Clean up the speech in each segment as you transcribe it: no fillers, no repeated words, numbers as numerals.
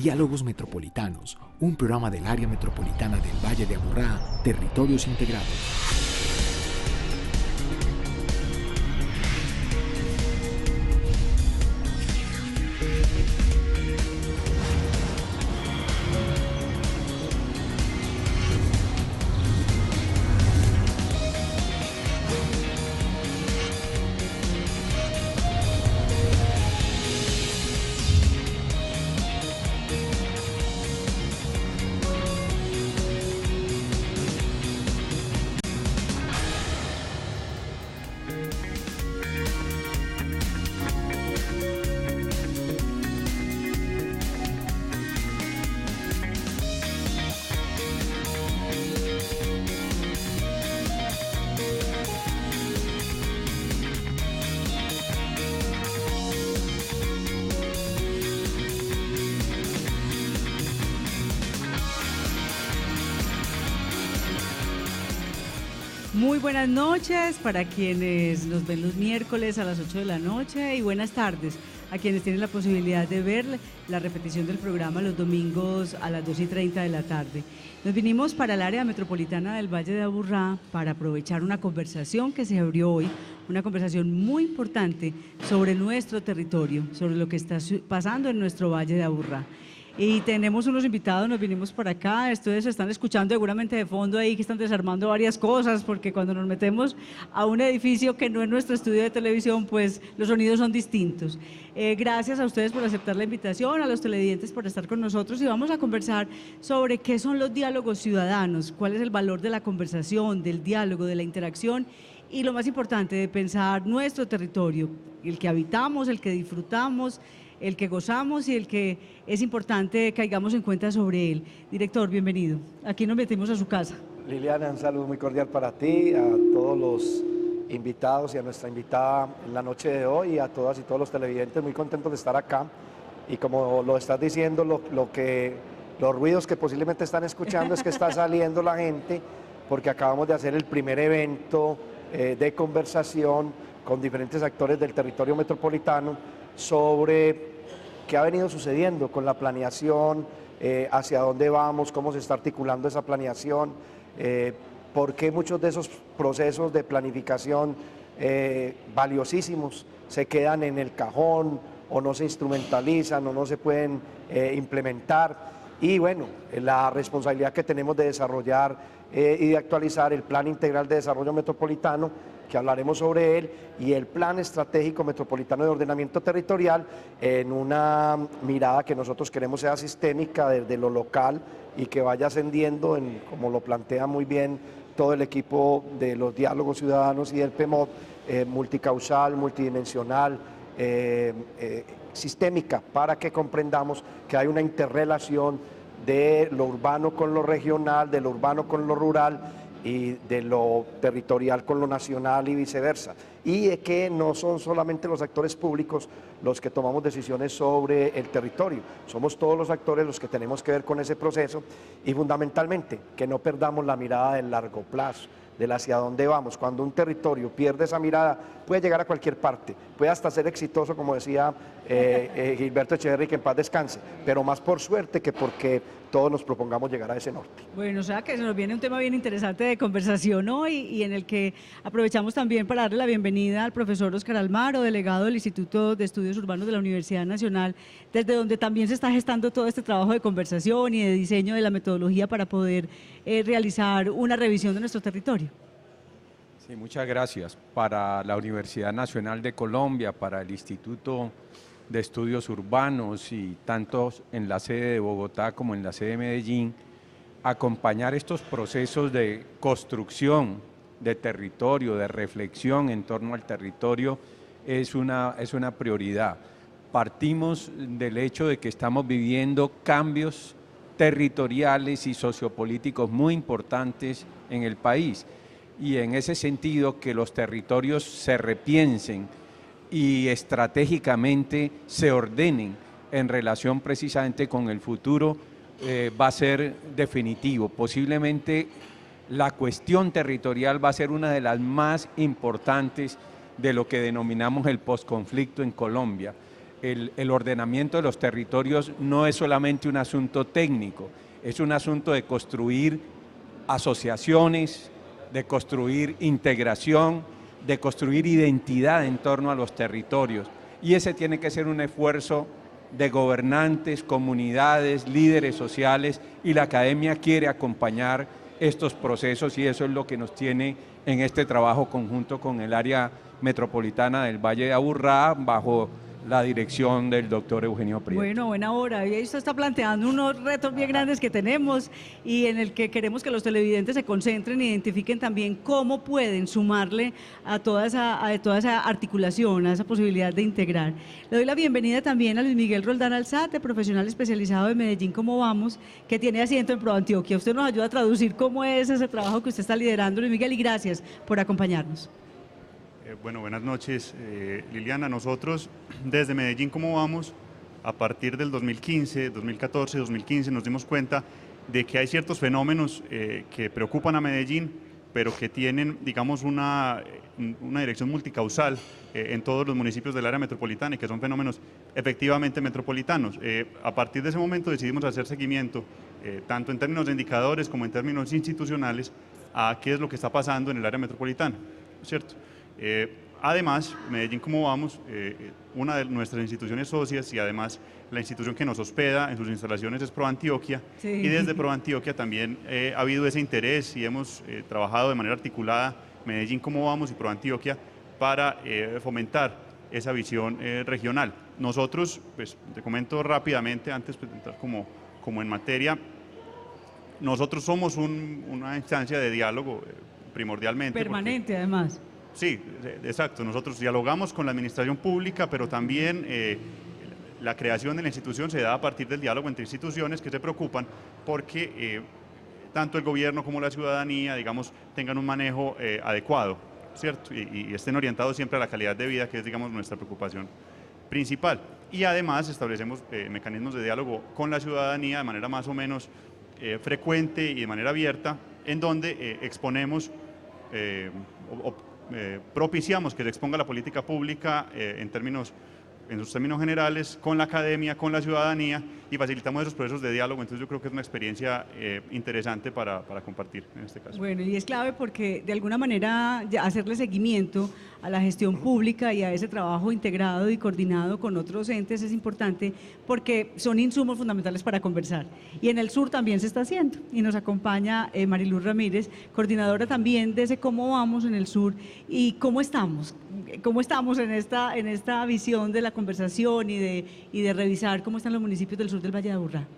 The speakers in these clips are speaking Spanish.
Diálogos Metropolitanos, un programa del área metropolitana del Valle de Aburrá, Territorios Integrados. Muy buenas noches para quienes nos ven los miércoles a las 8 de la noche y buenas tardes a quienes tienen la posibilidad de ver la repetición del programa los domingos a las 2:30 de la tarde. Nos vinimos para el área metropolitana del Valle de Aburrá para aprovechar una conversación que se abrió hoy, una conversación muy importante sobre nuestro territorio, sobre lo que está pasando en nuestro Valle de Aburrá. Y tenemos unos invitados, nos vinimos por acá, ustedes están escuchando seguramente de fondo ahí que están desarmando varias cosas, porque cuando nos metemos a un edificio que no es nuestro estudio de televisión, pues los sonidos son distintos. Gracias a ustedes por aceptar la invitación, a los televidentes por estar con nosotros y vamos a conversar sobre qué son los diálogos ciudadanos, cuál es el valor de la conversación, del diálogo, de la interacción y lo más importante, de pensar nuestro territorio, el que habitamos, el que disfrutamos, el que gozamos y el que es importante que caigamos en cuenta sobre él. Director, bienvenido. Aquí nos metimos a su casa. Liliana, un saludo muy cordial para ti, a todos los invitados y a nuestra invitada en la noche de hoy y a todas y todos los televidentes, muy contentos de estar acá. Y como lo estás diciendo, los ruidos que posiblemente están escuchando es que está saliendo la gente porque acabamos de hacer el primer evento de conversación con diferentes actores del territorio metropolitano sobre qué ha venido sucediendo con la planeación, hacia dónde vamos, cómo se está articulando esa planeación, por qué muchos de esos procesos de planificación valiosísimos se quedan en el cajón o no se instrumentalizan o no se pueden implementar. Y bueno, la responsabilidad que tenemos de desarrollar y de actualizar el Plan Integral de Desarrollo Metropolitano, que hablaremos sobre él, y el Plan Estratégico Metropolitano de Ordenamiento Territorial, en una mirada que nosotros queremos sea sistémica desde lo local y que vaya ascendiendo, como lo plantea muy bien todo el equipo de los diálogos ciudadanos y del PMOD, multicausal, multidimensional, sistémica, para que comprendamos que hay una interrelación de lo urbano con lo regional, de lo urbano con lo rural y de lo territorial con lo nacional y viceversa. Y de que no son solamente los actores públicos los que tomamos decisiones sobre el territorio, somos todos los actores los que tenemos que ver con ese proceso y fundamentalmente que no perdamos la mirada del largo plazo, del hacia dónde vamos. Cuando un territorio pierde esa mirada puede llegar a cualquier parte, puede hasta ser exitoso, como decía Gilberto Echeverry, que en paz descanse, pero más por suerte que porque todos nos propongamos llegar a ese norte. Bueno, o sea que se nos viene un tema bien interesante de conversación hoy y en el que aprovechamos también para darle la bienvenida al profesor Óscar Almaro, delegado del Instituto de Estudios Urbanos de la Universidad Nacional, desde donde también se está gestando todo este trabajo de conversación y de diseño de la metodología para poder realizar una revisión de nuestro territorio. Sí, muchas gracias. Para la Universidad Nacional de Colombia, para el Instituto de Estudios Urbanos y tanto en la sede de Bogotá como en la sede de Medellín, acompañar estos procesos de construcción de territorio, de reflexión en torno al territorio es una prioridad. Partimos del hecho de que estamos viviendo cambios territoriales y sociopolíticos muy importantes en el país y en ese sentido que los territorios se repiensen y estratégicamente se ordenen en relación precisamente con el futuro va a ser definitivo. Posiblemente la cuestión territorial va a ser una de las más importantes de lo que denominamos el posconflicto en Colombia. el ordenamiento de los territorios no es solamente un asunto técnico, es un asunto de construir asociaciones, de construir integración, de construir identidad en torno a los territorios. Y ese tiene que ser un esfuerzo de gobernantes, comunidades, líderes sociales, y la academia quiere acompañar estos procesos, y eso es lo que nos tiene en este trabajo conjunto con el área metropolitana del Valle de Aburrá, bajo la dirección del doctor Eugenio Prieto. Bueno, buena hora. Y usted está planteando unos retos bien grandes que tenemos y en el que queremos que los televidentes se concentren e identifiquen también cómo pueden sumarle a toda esa articulación, a esa posibilidad de integrar. Le doy la bienvenida también a Luis Miguel Roldán Alzate, profesional especializado de Medellín Cómo Vamos, que tiene asiento en ProAntioquia. Usted nos ayuda a traducir cómo es ese trabajo que usted está liderando, Luis Miguel, y gracias por acompañarnos. Bueno, buenas noches, Liliana. Nosotros desde Medellín Cómo Vamos, a partir del 2015, 2014, 2015, nos dimos cuenta de que hay ciertos fenómenos que preocupan a Medellín, pero que tienen, digamos, una dirección multicausal en todos los municipios del área metropolitana y que son fenómenos efectivamente metropolitanos. A partir de ese momento decidimos hacer seguimiento, tanto en términos de indicadores como en términos institucionales, a qué es lo que está pasando en el área metropolitana, ¿cierto? Además, Medellín Cómo Vamos, una de nuestras instituciones socias y además la institución que nos hospeda en sus instalaciones es ProAntioquia, sí. Y desde ProAntioquia también ha habido ese interés y hemos trabajado de manera articulada Medellín Cómo Vamos y ProAntioquia para fomentar esa visión regional. Nosotros, pues te comento rápidamente antes de entrar como en materia, nosotros somos una instancia de diálogo primordialmente. Permanente, además. Sí, exacto. Nosotros dialogamos con la administración pública, pero también la creación de la institución se da a partir del diálogo entre instituciones que se preocupan porque tanto el gobierno como la ciudadanía, digamos, tengan un manejo adecuado, ¿cierto? Y estén orientados siempre a la calidad de vida, que es, digamos, nuestra preocupación principal. Y además establecemos mecanismos de diálogo con la ciudadanía de manera más o menos frecuente y de manera abierta, en donde exponemos propiciamos que se exponga la política pública en sus términos generales, con la academia, con la ciudadanía, y facilitamos esos procesos de diálogo. Entonces yo creo que es una experiencia interesante para compartir en este caso. Bueno, y es clave porque de alguna manera hacerle seguimiento a la gestión pública y a ese trabajo integrado y coordinado con otros entes es importante porque son insumos fundamentales para conversar. Y en el sur también se está haciendo y nos acompaña Mariluz Ramírez, coordinadora también de ese Cómo Vamos en el sur. ¿Y cómo estamos? ¿Cómo estamos en esta visión de la conversación y de revisar cómo están los municipios del sur del Valle de Aburrá?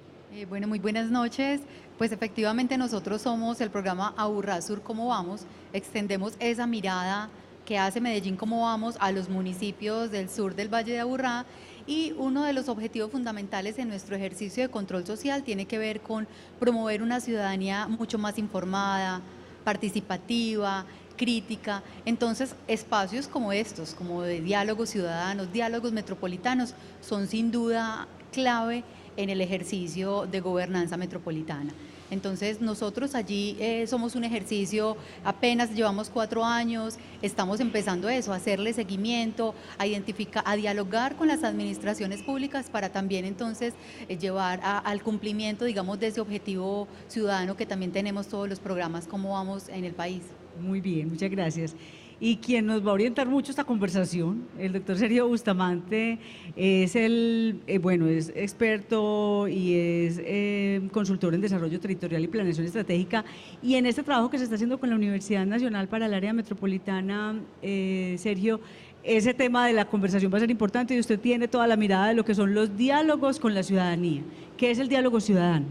Bueno, muy buenas noches. Pues efectivamente nosotros somos el programa Aburrá Sur Cómo Vamos. Extendemos esa mirada que hace Medellín Cómo Vamos a los municipios del sur del Valle de Aburrá, y uno de los objetivos fundamentales en nuestro ejercicio de control social tiene que ver con promover una ciudadanía mucho más informada, participativa, crítica. Entonces, espacios como estos, como de diálogos ciudadanos, diálogos metropolitanos, son sin duda clave en el ejercicio de gobernanza metropolitana. Entonces, nosotros allí somos un ejercicio, apenas llevamos 4 años, estamos empezando eso, a hacerle seguimiento, a dialogar con las administraciones públicas para también entonces llevar al cumplimiento, digamos, de ese objetivo ciudadano que también tenemos todos los programas Cómo Vamos en el país. Muy bien, muchas gracias. Y quien nos va a orientar mucho esta conversación, el doctor Sergio Bustamante, es es experto y es consultor en desarrollo territorial y planeación estratégica, y en este trabajo que se está haciendo con la Universidad Nacional para el área metropolitana, Sergio, ese tema de la conversación va a ser importante y usted tiene toda la mirada de lo que son los diálogos con la ciudadanía. ¿Qué es el diálogo ciudadano?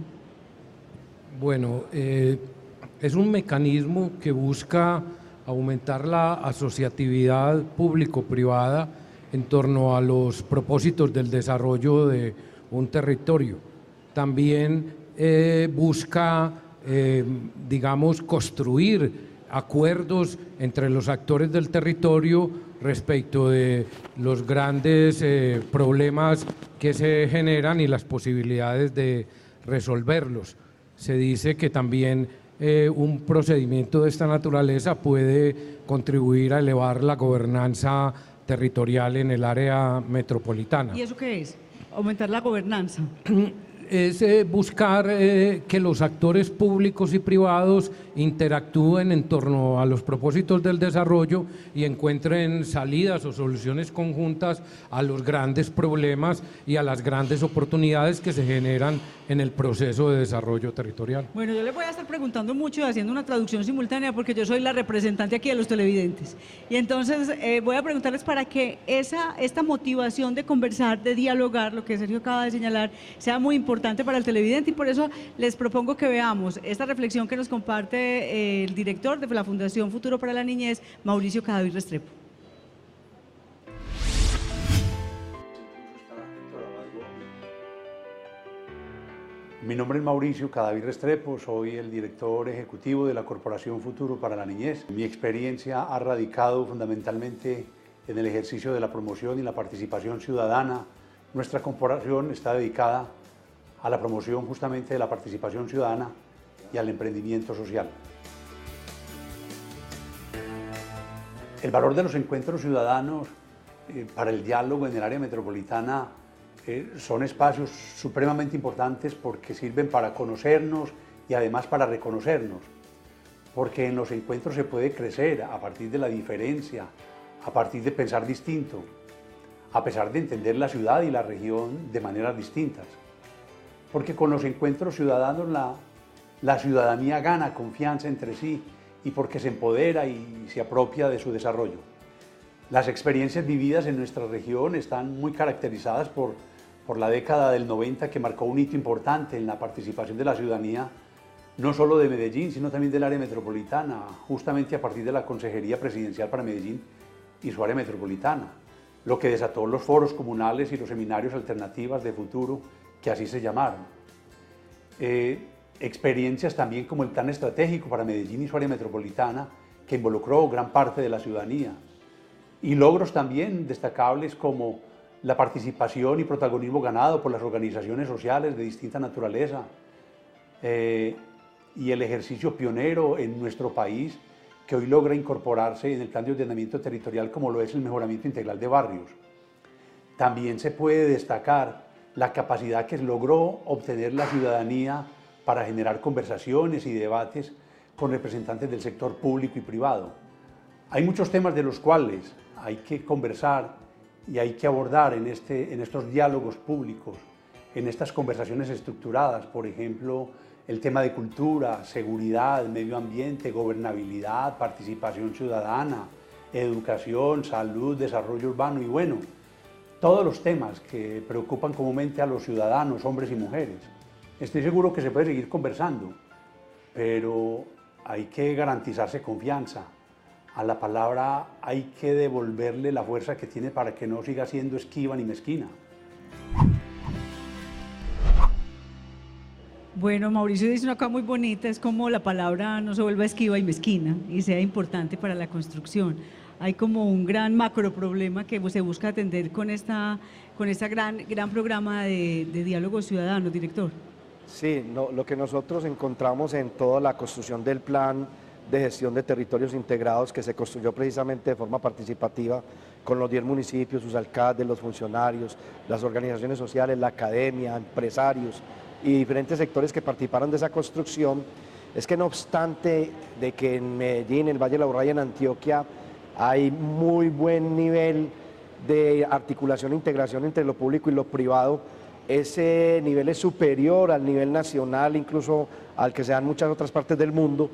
Bueno, es un mecanismo que busca aumentar la asociatividad público-privada en torno a los propósitos del desarrollo de un territorio. También busca, digamos, construir acuerdos entre los actores del territorio respecto de los grandes problemas que se generan y las posibilidades de resolverlos. Se dice que también un procedimiento de esta naturaleza puede contribuir a elevar la gobernanza territorial en el área metropolitana. ¿Y eso qué es? Aumentar la gobernanza. Es buscar que los actores públicos y privados interactúen en torno a los propósitos del desarrollo y encuentren salidas o soluciones conjuntas a los grandes problemas y a las grandes oportunidades que se generan en el proceso de desarrollo territorial. Bueno, yo le voy a estar preguntando mucho y haciendo una traducción simultánea porque yo soy la representante aquí de los televidentes. Y entonces voy a preguntarles para que esta motivación de conversar, de dialogar, lo que Sergio acaba de señalar, sea muy importante para el televidente, y por eso les propongo que veamos esta reflexión que nos comparte el director de la Fundación Futuro para la Niñez, Mauricio Cadavid Restrepo. Mi nombre es Mauricio Cadavid Restrepo, soy el director ejecutivo de la Corporación Futuro para la Niñez. Mi experiencia ha radicado fundamentalmente en el ejercicio de la promoción y la participación ciudadana. Nuestra corporación está dedicada a la promoción justamente de la participación ciudadana y al emprendimiento social. El valor de los encuentros ciudadanos para el diálogo en el área metropolitana son espacios supremamente importantes porque sirven para conocernos y además para reconocernos, porque en los encuentros se puede crecer a partir de la diferencia, a partir de pensar distinto, a pesar de entender la ciudad y la región de maneras distintas, porque con los encuentros ciudadanos la ciudadanía gana confianza entre sí y porque se empodera y se apropia de su desarrollo. Las experiencias vividas en nuestra región están muy caracterizadas por la década del 90, que marcó un hito importante en la participación de la ciudadanía, no solo de Medellín, sino también del área metropolitana, justamente a partir de la Consejería Presidencial para Medellín y su área metropolitana, lo que desató los foros comunales y los seminarios alternativas de futuro, que así se llamaron. Experiencias también como el Plan Estratégico para Medellín y su área metropolitana, que involucró gran parte de la ciudadanía. Y logros también destacables como la participación y protagonismo ganado por las organizaciones sociales de distinta naturaleza y el ejercicio pionero en nuestro país que hoy logra incorporarse en el plan de ordenamiento territorial como lo es el mejoramiento integral de barrios. También se puede destacar la capacidad que logró obtener la ciudadanía para generar conversaciones y debates con representantes del sector público y privado. Hay muchos temas de los cuales hay que conversar y hay que abordar en estos diálogos públicos, en estas conversaciones estructuradas, por ejemplo, el tema de cultura, seguridad, medio ambiente, gobernabilidad, participación ciudadana, educación, salud, desarrollo urbano y bueno, todos los temas que preocupan comúnmente a los ciudadanos, hombres y mujeres. Estoy seguro que se puede seguir conversando, pero hay que garantizarse confianza. A la palabra hay que devolverle la fuerza que tiene para que no siga siendo esquiva ni mezquina. Bueno, Mauricio dice una cosa muy bonita, es como la palabra no se vuelva esquiva y mezquina y sea importante para la construcción. Hay como un gran macro problema que se busca atender con esta gran programa de diálogo ciudadano, director. Sí, lo que nosotros encontramos en toda la construcción del plan de gestión de territorios integrados que se construyó precisamente de forma participativa con los 10 municipios, sus alcaldes, los funcionarios, las organizaciones sociales, la academia, empresarios y diferentes sectores que participaron de esa construcción, es que no obstante de que en Medellín, en el Valle de la Aburrá y en Antioquia hay muy buen nivel de articulación e integración entre lo público y lo privado, ese nivel es superior al nivel nacional, incluso al que se da en muchas otras partes del mundo.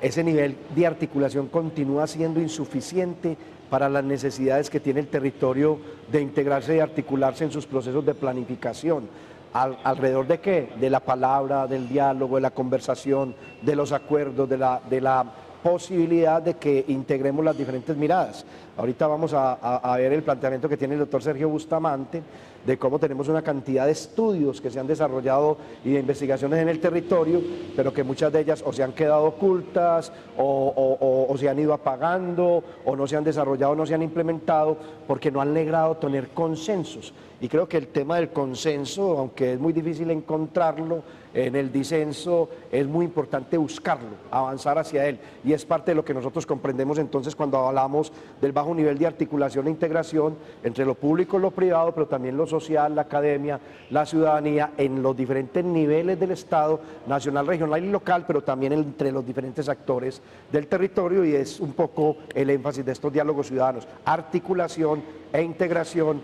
Ese nivel de articulación continúa siendo insuficiente para las necesidades que tiene el territorio de integrarse y articularse en sus procesos de planificación. ¿Alrededor de qué? De la palabra, del diálogo, de la conversación, de los acuerdos, de la posibilidad de que integremos las diferentes miradas. Ahorita vamos a ver el planteamiento que tiene el doctor Sergio Bustamante, de cómo tenemos una cantidad de estudios que se han desarrollado y de investigaciones en el territorio, pero que muchas de ellas o se han quedado ocultas o se han ido apagando o no se han desarrollado, no se han implementado porque no han logrado tener consensos. Y creo que el tema del consenso, aunque es muy difícil encontrarlo, en el disenso es muy importante buscarlo, avanzar hacia él. Y es parte de lo que nosotros comprendemos entonces cuando hablamos del bajo nivel de articulación e integración entre lo público y lo privado, pero también lo social, la academia, la ciudadanía, en los diferentes niveles del Estado, nacional, regional y local, pero también entre los diferentes actores del territorio, y es un poco el énfasis de estos diálogos ciudadanos. Articulación e integración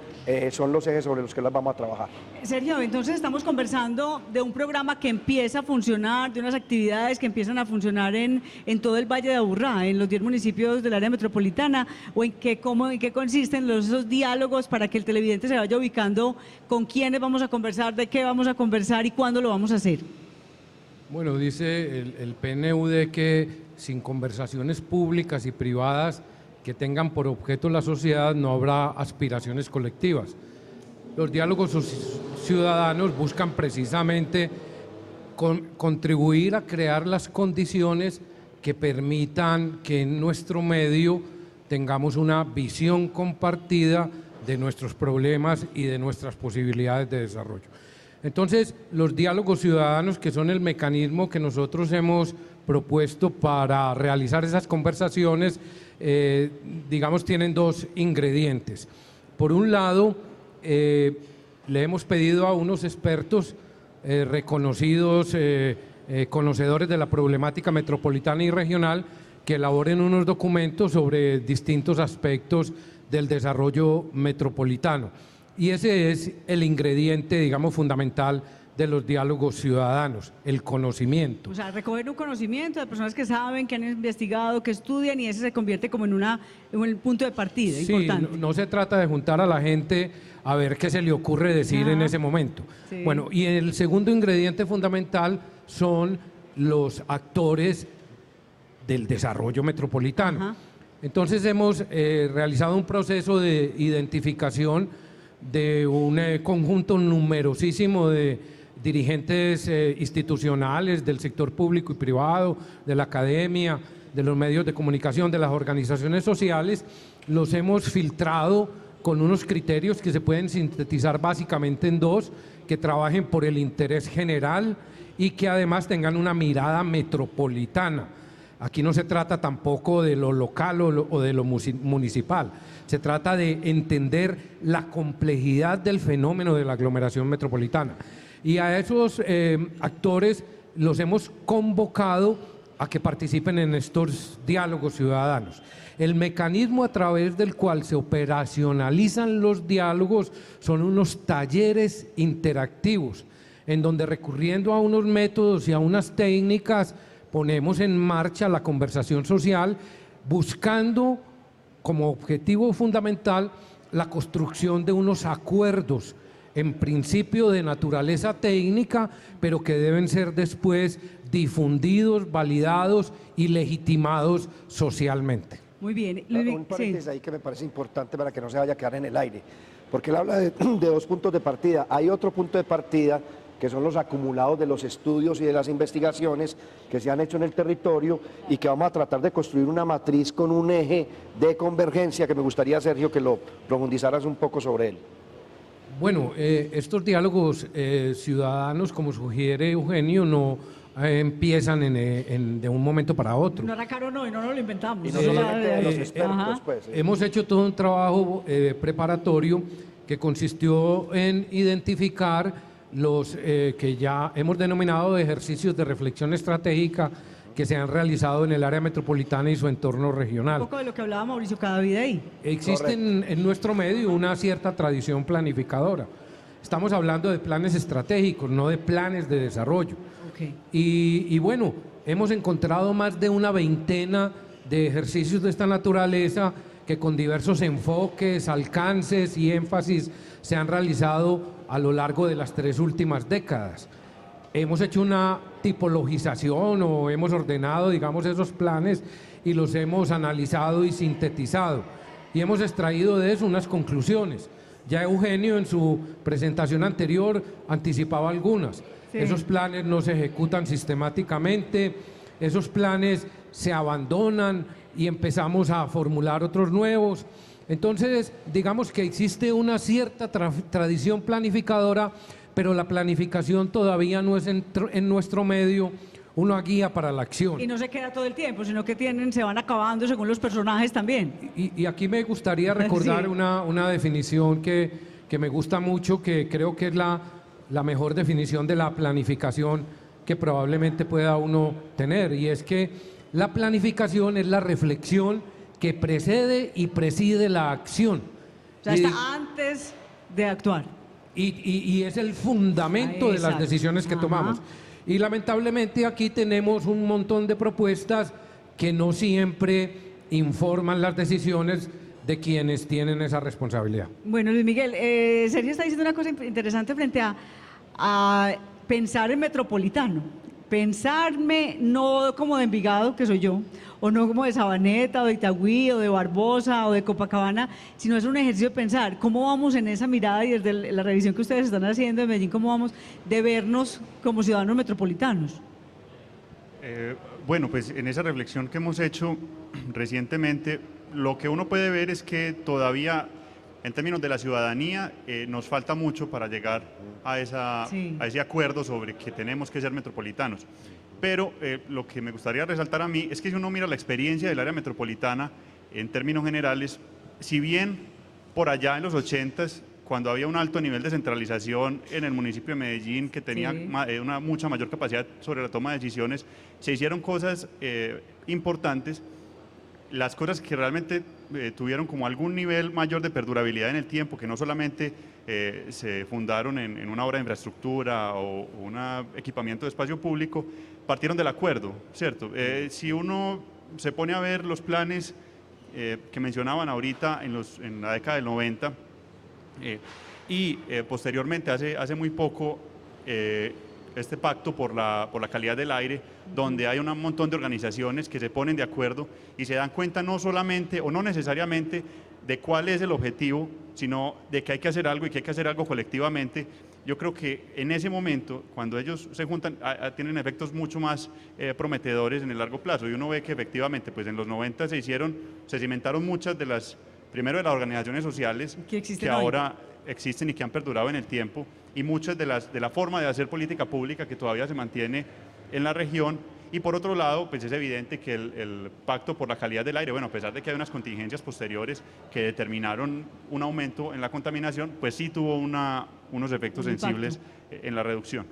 son los ejes sobre los que las vamos a trabajar. Sergio, entonces estamos conversando de un programa que empieza a funcionar, de unas actividades que empiezan a funcionar en todo el Valle de Aburrá, en los 10 municipios del área metropolitana, o en qué consisten esos diálogos para que el televidente se vaya ubicando con quiénes vamos a conversar, de qué vamos a conversar y cuándo lo vamos a hacer. Bueno, dice el PNUD que sin conversaciones públicas y privadas que tengan por objeto la sociedad no habrá aspiraciones colectivas. Los diálogos ciudadanos buscan precisamente contribuir a crear las condiciones que permitan que en nuestro medio tengamos una visión compartida de nuestros problemas y de nuestras posibilidades de desarrollo. Entonces, los diálogos ciudadanos, que son el mecanismo que nosotros hemos propuesto para realizar esas conversaciones, digamos, tienen dos ingredientes. Por un lado, le hemos pedido a unos expertos reconocidos, conocedores de la problemática metropolitana y regional, que elaboren unos documentos sobre distintos aspectos del desarrollo metropolitano. Y ese es el ingrediente, digamos, fundamental de los diálogos ciudadanos, el conocimiento. O sea, recoger un conocimiento de personas que saben, que han investigado, que estudian, y ese se convierte como en un punto de partida importante. No se trata de juntar a la gente a ver qué se le ocurre decir en ese momento. Sí. Bueno, y el segundo ingrediente fundamental son los actores del desarrollo metropolitano. Ajá. Entonces hemos realizado un proceso de identificación de un conjunto numerosísimo de dirigentes institucionales del sector público y privado, de la academia, de los medios de comunicación, de las organizaciones sociales. Los hemos filtrado con unos criterios que se pueden sintetizar básicamente en dos: que trabajen por el interés general y que además tengan una mirada metropolitana. Aquí no se trata tampoco de lo local o de lo municipal, se trata de entender la complejidad del fenómeno de la aglomeración metropolitana. Y a esos actores los hemos convocado a que participen en estos diálogos ciudadanos. El mecanismo a través del cual se operacionalizan los diálogos son unos talleres interactivos, en donde, recurriendo a unos métodos y a unas técnicas, ponemos en marcha la conversación social, buscando como objetivo fundamental la construcción de unos acuerdos, en principio de naturaleza técnica, pero que deben ser después difundidos, validados y legitimados socialmente. Muy bien. Un paréntesis ahí que me parece importante para que no se vaya a quedar en el aire, porque él habla de dos puntos de partida. Hay otro punto de partida que son los acumulados de los estudios y de las investigaciones que se han hecho en el territorio, y que vamos a tratar de construir una matriz con un eje de convergencia que me gustaría, Sergio, que lo profundizaras un poco sobre él. Bueno, estos diálogos ciudadanos, como sugiere Eugenio, no empiezan de un momento para otro. No era caro, no, y no nos lo inventamos. Y no solamente de los expertos, pues. Hemos hecho todo un trabajo preparatorio que consistió en identificar los que ya hemos denominado ejercicios de reflexión estratégica que se han realizado en el área metropolitana y su entorno regional. Un poco de lo que hablaba Mauricio Cadavid. Existe en nuestro medio una cierta tradición planificadora. Estamos hablando de planes estratégicos, no de planes de desarrollo. Okay. Y bueno, hemos encontrado más de una veintena de ejercicios de esta naturaleza que con diversos enfoques, alcances y énfasis se han realizado a lo largo de las 3 últimas décadas. Hemos hecho una tipologización o hemos ordenado, digamos, esos planes y los hemos analizado y sintetizado. Y hemos extraído de eso unas conclusiones. Ya Eugenio en su presentación anterior anticipaba algunas. Sí. Esos planes no se ejecutan sistemáticamente, esos planes se abandonan y empezamos a formular otros nuevos. Entonces, digamos que existe una cierta tradición planificadora, pero la planificación todavía no es en nuestro medio una guía para la acción. Y no se queda todo el tiempo, sino que se van acabando según los personajes también. Y aquí me gustaría recordar Sí. una definición que me gusta mucho, que creo que es la mejor definición de la planificación que probablemente pueda uno tener, y es que la planificación es la reflexión que precede y preside la acción. O sea, Y- está antes de actuar. y es el fundamento de las Exacto. decisiones que Ajá. tomamos. Y lamentablemente aquí tenemos un montón de propuestas que no siempre informan las decisiones de quienes tienen esa responsabilidad. Bueno, Luis Miguel, Sergio está diciendo una cosa interesante frente a pensar en metropolitano. Pensarme no como de Envigado, que soy yo, o no como de Sabaneta, o de Itagüí, o de Barbosa, o de Copacabana, sino es un ejercicio de pensar cómo vamos en esa mirada y desde la revisión que ustedes están haciendo de Medellín, cómo vamos de vernos como ciudadanos metropolitanos. Bueno, pues en esa reflexión que hemos hecho recientemente, lo que uno puede ver es que todavía, en términos de la ciudadanía, nos falta mucho para llegar a ese acuerdo sobre que tenemos que ser metropolitanos. Pero lo que me gustaría resaltar a mí es que si uno mira la experiencia del área metropolitana en términos generales, si bien por allá en los 80s, cuando había un alto nivel de centralización en el municipio de Medellín, que tenía una mucha mayor capacidad sobre la toma de decisiones, se hicieron cosas importantes. Las cosas que realmente tuvieron como algún nivel mayor de perdurabilidad en el tiempo, que no solamente se fundaron en una obra de infraestructura o un equipamiento de espacio público, partieron del acuerdo, ¿cierto? Si uno se pone a ver los planes que mencionaban ahorita en la década del 90, y posteriormente, hace muy poco, este pacto por la calidad del aire, donde hay un montón de organizaciones que se ponen de acuerdo y se dan cuenta no solamente o no necesariamente de cuál es el objetivo, sino de que hay que hacer algo y que hay que hacer algo colectivamente. Yo creo que en ese momento, cuando ellos se juntan, tienen efectos mucho más prometedores en el largo plazo, y uno ve que efectivamente pues en los 90 se cimentaron muchas de las, primero de las organizaciones sociales que ahora existen y que han perdurado en el tiempo, y muchas de la forma de hacer política pública que todavía se mantiene en la región. Y por otro lado, pues es evidente que el pacto por la calidad del aire, bueno, a pesar de que hay unas contingencias posteriores que determinaron un aumento en la contaminación, pues sí tuvo unos efectos sensibles en la reducción.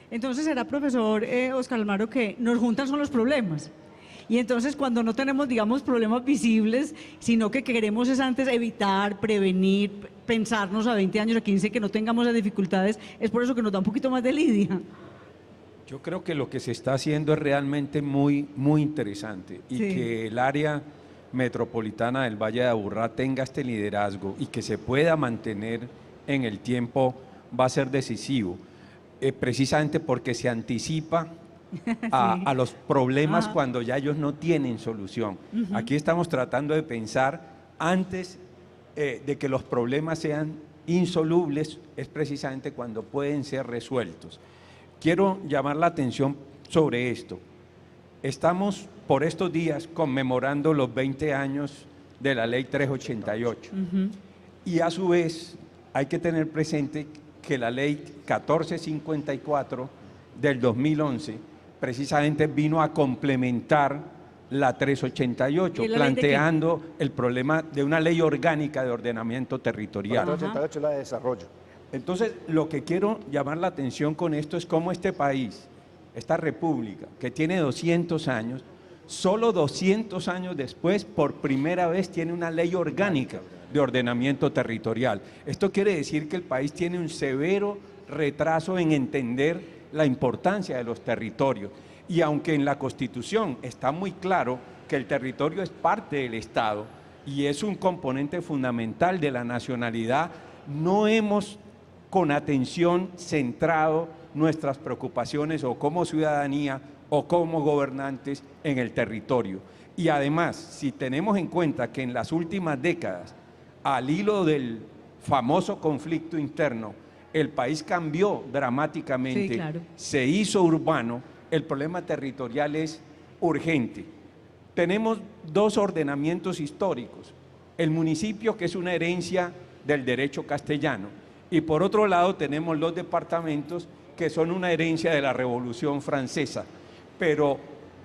Entonces será, profesor Oscar Almaro, que nos juntan son los problemas. Y entonces cuando no tenemos, digamos, problemas visibles, sino que queremos es antes evitar, prevenir, pensarnos a 20 años, a 15, que no tengamos las dificultades, es por eso que nos da un poquito más de lidia. Yo creo que lo que se está haciendo es realmente muy, muy interesante, y que el área metropolitana del Valle de Aburrá tenga este liderazgo y que se pueda mantener en el tiempo va a ser decisivo, precisamente porque se anticipa a los problemas cuando ya ellos no tienen solución. Aquí estamos tratando de pensar antes de que los problemas sean insolubles, es precisamente cuando pueden ser resueltos. Quiero llamar la atención sobre esto. Estamos por estos días conmemorando los 20 años de la Ley 388. Y a su vez hay que tener presente que la Ley 1454 del 2011 precisamente vino a complementar la 388, planteando el problema de una ley orgánica de ordenamiento territorial. La 388 es la de desarrollo. Entonces, lo que quiero llamar la atención con esto es cómo este país, esta república, que tiene 200 años, solo 200 años después, por primera vez tiene una ley orgánica de ordenamiento territorial. Esto quiere decir que el país tiene un severo retraso en entender la importancia de los territorios. Y aunque en la Constitución está muy claro que el territorio es parte del Estado y es un componente fundamental de la nacionalidad, no hemos con atención centrado nuestras preocupaciones o como ciudadanía o como gobernantes en el territorio. Y además, si tenemos en cuenta que en las últimas décadas, al hilo del famoso conflicto interno, el país cambió dramáticamente, Sí, claro. se hizo urbano, el problema territorial es urgente. Tenemos dos ordenamientos históricos, el municipio, que es una herencia del derecho castellano, y por otro lado tenemos los departamentos, que son una herencia de la Revolución Francesa, pero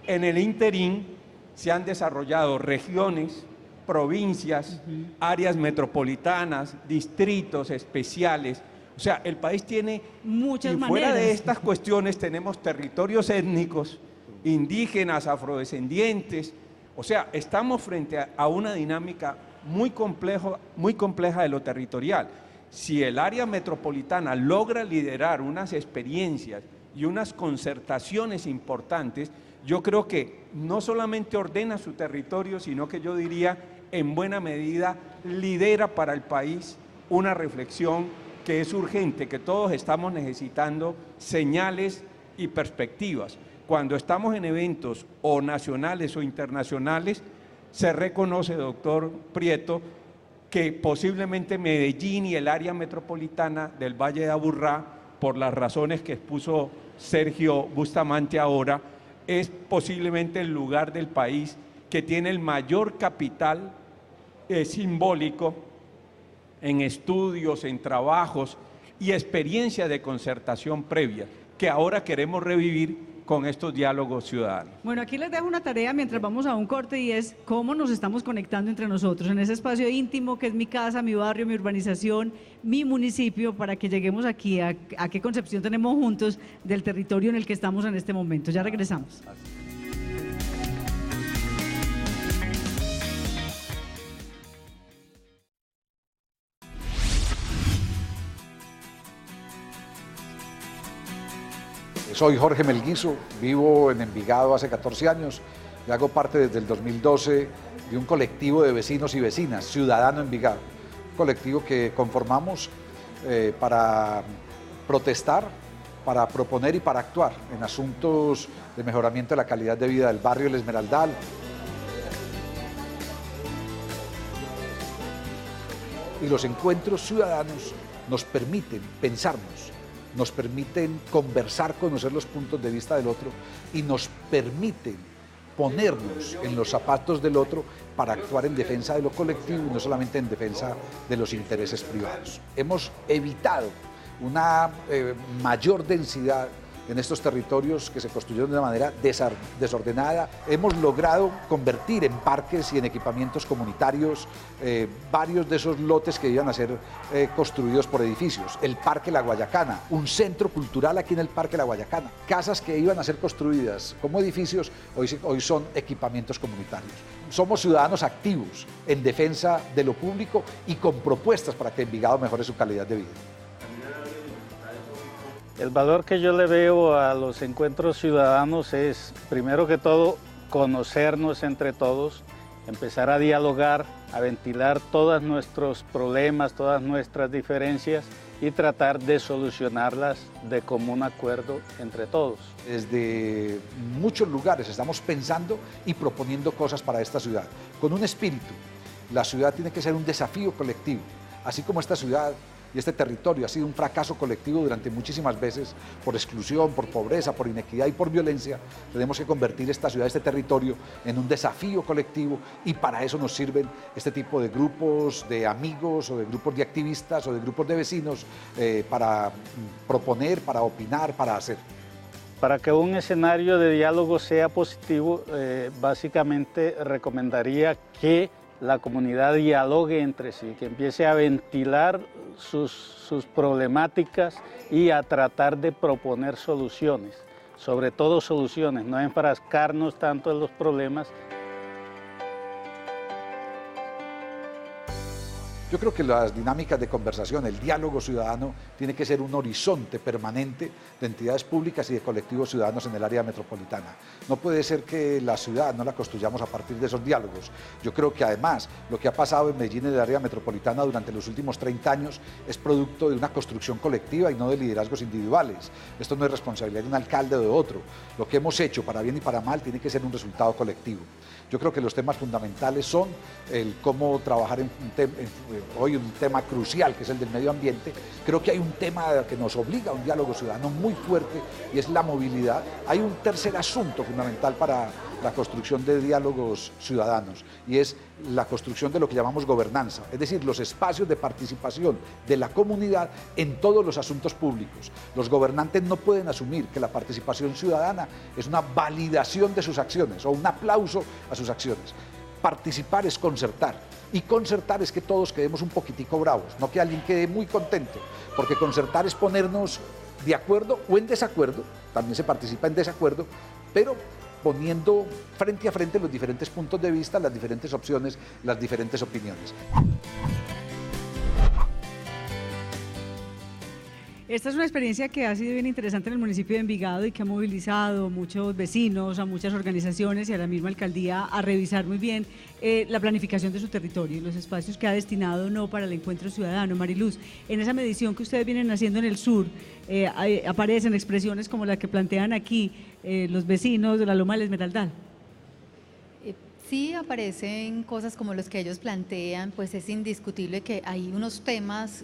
en el interín se han desarrollado regiones, provincias, áreas metropolitanas, distritos especiales. O sea, el país tiene muchas y fuera maneras. de estas cuestiones tenemos territorios étnicos, indígenas, afrodescendientes. O sea, estamos frente a una dinámica muy compleja de lo territorial. Si el área metropolitana logra liderar unas experiencias y unas concertaciones importantes, yo creo que no solamente ordena su territorio, sino que yo diría, en buena medida, lidera para el país una reflexión que es urgente, que todos estamos necesitando señales y perspectivas. Cuando estamos en eventos o nacionales o internacionales, se reconoce, doctor Prieto, que posiblemente Medellín y el área metropolitana del Valle de Aburrá, por las razones que expuso Sergio Bustamante ahora, es posiblemente el lugar del país que tiene el mayor capital simbólico en estudios, en trabajos y experiencia de concertación previa, que ahora queremos revivir con estos diálogos ciudadanos. Bueno, aquí les dejo una tarea mientras vamos a un corte y es cómo nos estamos conectando entre nosotros en ese espacio íntimo que es mi casa, mi barrio, mi urbanización, mi municipio, para que lleguemos aquí a qué concepción tenemos juntos del territorio en el que estamos en este momento. Ya regresamos. Soy Jorge Melguizo, vivo en Envigado hace 14 años y hago parte desde el 2012 de un colectivo de vecinos y vecinas, Ciudadano Envigado, un colectivo que conformamos para protestar, para proponer y para actuar en asuntos de mejoramiento de la calidad de vida del barrio El Esmeraldal. Y los encuentros ciudadanos nos permiten pensarnos, nos permiten conversar, conocer los puntos de vista del otro y nos permiten ponernos en los zapatos del otro para actuar en defensa de lo colectivo y no solamente en defensa de los intereses privados. Hemos evitado una mayor densidad en estos territorios que se construyeron de una manera desordenada. Hemos logrado convertir en parques y en equipamientos comunitarios varios de esos lotes que iban a ser construidos por edificios. El Parque La Guayacana, un centro cultural aquí en el Parque La Guayacana. Casas que iban a ser construidas como edificios, hoy son equipamientos comunitarios. Somos ciudadanos activos en defensa de lo público y con propuestas para que Envigado mejore su calidad de vida. El valor que yo le veo a los encuentros ciudadanos es, primero que todo, conocernos entre todos, empezar a dialogar, a ventilar todos nuestros problemas, todas nuestras diferencias y tratar de solucionarlas de común acuerdo entre todos. Desde muchos lugares estamos pensando y proponiendo cosas para esta ciudad, con un espíritu. La ciudad tiene que ser un desafío colectivo, así como esta ciudad y este territorio ha sido un fracaso colectivo durante muchísimas veces por exclusión, por pobreza, por inequidad y por violencia. Tenemos que convertir esta ciudad, este territorio, en un desafío colectivo y para eso nos sirven este tipo de grupos de amigos o de grupos de activistas o de grupos de vecinos para proponer, para opinar, para hacer. Para que un escenario de diálogo sea positivo, básicamente recomendaría que la comunidad dialogue entre sí, que empiece a ventilar sus problemáticas y a tratar de proponer soluciones, sobre todo soluciones, no enfrascarnos tanto en los problemas. Yo creo que las dinámicas de conversación, el diálogo ciudadano, tiene que ser un horizonte permanente de entidades públicas y de colectivos ciudadanos en el área metropolitana. No puede ser que la ciudad no la construyamos a partir de esos diálogos. Yo creo que además lo que ha pasado en Medellín, en el área metropolitana, durante los últimos 30 años, es producto de una construcción colectiva y no de liderazgos individuales. Esto no es responsabilidad de un alcalde o de otro. Lo que hemos hecho, para bien y para mal, tiene que ser un resultado colectivo. Yo creo que los temas fundamentales son el cómo trabajar en hoy un tema crucial que es el del medio ambiente, creo que hay un tema que nos obliga a un diálogo ciudadano muy fuerte y es la movilidad. Hay un tercer asunto fundamental para la construcción de diálogos ciudadanos y es la construcción de lo que llamamos gobernanza, es decir, los espacios de participación de la comunidad en todos los asuntos públicos. Los gobernantes no pueden asumir que la participación ciudadana es una validación de sus acciones o un aplauso a sus acciones. Participar es concertar, y concertar es que todos quedemos un poquitico bravos, no que alguien quede muy contento, porque concertar es ponernos de acuerdo o en desacuerdo, también se participa en desacuerdo, pero poniendo frente a frente los diferentes puntos de vista, las diferentes opciones, las diferentes opiniones. Esta es una experiencia que ha sido bien interesante en el municipio de Envigado y que ha movilizado a muchos vecinos, a muchas organizaciones y a la misma alcaldía a revisar muy bien la planificación de su territorio y los espacios que ha destinado no para el encuentro ciudadano. Mariluz, en esa medición que ustedes vienen haciendo en el sur, aparecen expresiones como la que plantean aquí los vecinos de la Loma del Esmeraldal. Sí, aparecen cosas como los que ellos plantean, pues es indiscutible que hay unos temas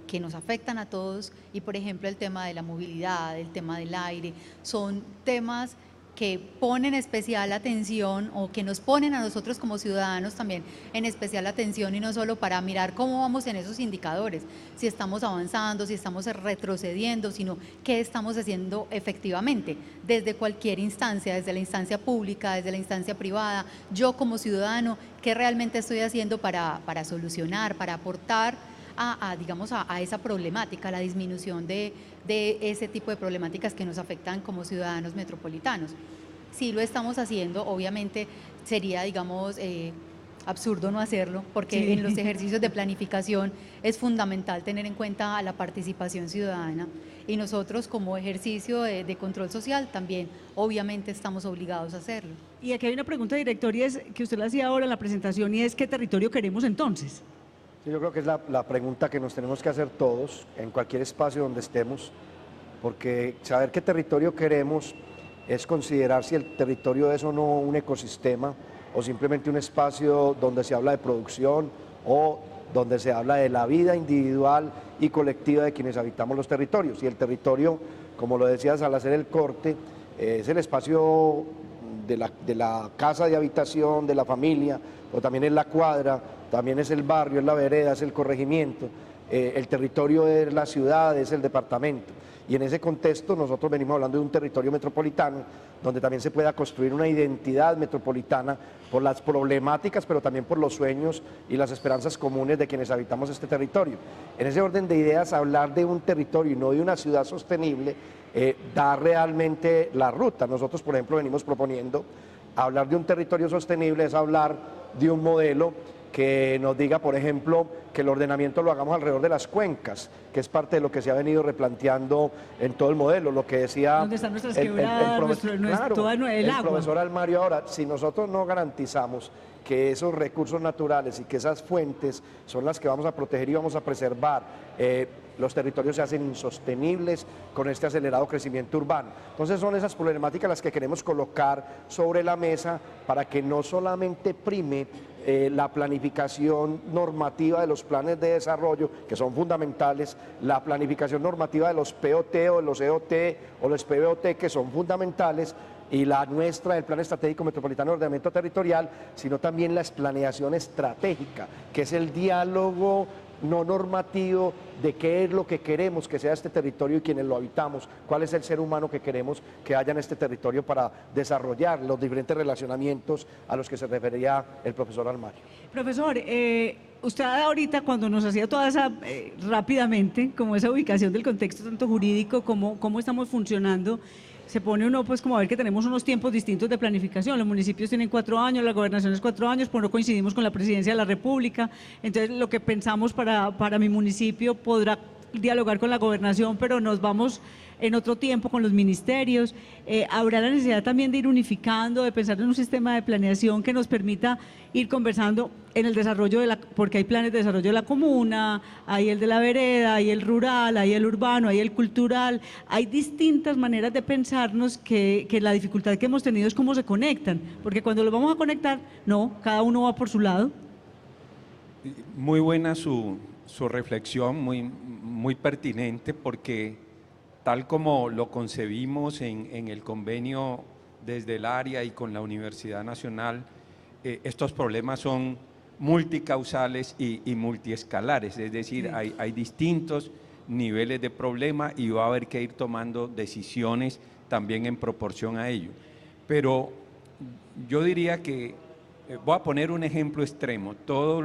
que nos afectan a todos y por ejemplo el tema de la movilidad, el tema del aire, son temas que ponen especial atención o que nos ponen a nosotros como ciudadanos también en especial atención y no solo para mirar cómo vamos en esos indicadores, si estamos avanzando, si estamos retrocediendo, sino qué estamos haciendo efectivamente desde cualquier instancia, desde la instancia pública, desde la instancia privada, yo como ciudadano, qué realmente estoy haciendo para solucionar, para aportar digamos, a esa problemática, a la disminución de ese tipo de problemáticas que nos afectan como ciudadanos metropolitanos. Sí lo estamos haciendo, obviamente sería, digamos, absurdo no hacerlo, porque sí, en los ejercicios de planificación es fundamental tener en cuenta la participación ciudadana y nosotros como ejercicio de control social también obviamente estamos obligados a hacerlo. Y aquí hay una pregunta directoria que usted la hacía ahora en la presentación y es ¿qué territorio queremos entonces? Sí, yo creo que es la pregunta que nos tenemos que hacer todos en cualquier espacio donde estemos, porque saber qué territorio queremos es considerar si el territorio es o no un ecosistema o simplemente un espacio donde se habla de producción o donde se habla de la vida individual y colectiva de quienes habitamos los territorios. Y el territorio, como lo decías al hacer el corte, es el espacio de la casa de habitación, de la familia, o también es la cuadra, también es el barrio, es la vereda, es el corregimiento, el territorio es la ciudad, es el departamento. Y en ese contexto nosotros venimos hablando de un territorio metropolitano, donde también se pueda construir una identidad metropolitana por las problemáticas, pero también por los sueños y las esperanzas comunes de quienes habitamos este territorio. En ese orden de ideas, hablar de un territorio y no de una ciudad sostenible, da realmente la ruta. Nosotros, por ejemplo, venimos proponiendo hablar de un territorio sostenible, es hablar de un modelo que nos diga, por ejemplo, que el ordenamiento lo hagamos alrededor de las cuencas, que es parte de lo que se ha venido replanteando en todo el modelo, lo que decía ¿dónde están nuestras quebradas, el agua? Profesor Almario, ahora, si nosotros no garantizamos que esos recursos naturales y que esas fuentes son las que vamos a proteger y vamos a preservar, los territorios se hacen insostenibles con este acelerado crecimiento urbano. Entonces son esas problemáticas las que queremos colocar sobre la mesa para que no solamente prime la planificación normativa de los planes de desarrollo, que son fundamentales, la planificación normativa de los POT o de los EOT o los PBOT, que son fundamentales, y la nuestra, el Plan Estratégico Metropolitano de Ordenamiento Territorial, sino también la planeación estratégica, que es el diálogo no normativo de qué es lo que queremos que sea este territorio y quienes lo habitamos, cuál es el ser humano que queremos que haya en este territorio para desarrollar los diferentes relacionamientos a los que se refería el profesor Almario. Profesor, usted ahorita cuando nos hacía toda esa, rápidamente, como esa ubicación del contexto tanto jurídico, cómo estamos funcionando, se pone uno pues como a ver que tenemos unos tiempos distintos de planificación, los municipios tienen 4 años, la gobernación es 4 años, pues no coincidimos con la presidencia de la República, entonces lo que pensamos para mi municipio podrá dialogar con la gobernación, pero nos vamos en otro tiempo con los ministerios. Habrá la necesidad también de ir unificando, de pensar en un sistema de planeación que nos permita ir conversando en el desarrollo porque hay planes de desarrollo de la comuna, hay el de la vereda, hay el rural, hay el urbano, hay el cultural, hay distintas maneras de pensarnos que la dificultad que hemos tenido es cómo se conectan, porque cuando los vamos a conectar, no, cada uno va por su lado. Muy buena su reflexión, muy pertinente, porque tal como lo concebimos en el convenio desde el área y con la Universidad Nacional, estos problemas son multicausales y multiescalares, es decir, sí, hay distintos niveles de problema y va a haber que ir tomando decisiones también en proporción a ello. Pero yo diría que, voy a poner un ejemplo extremo, todos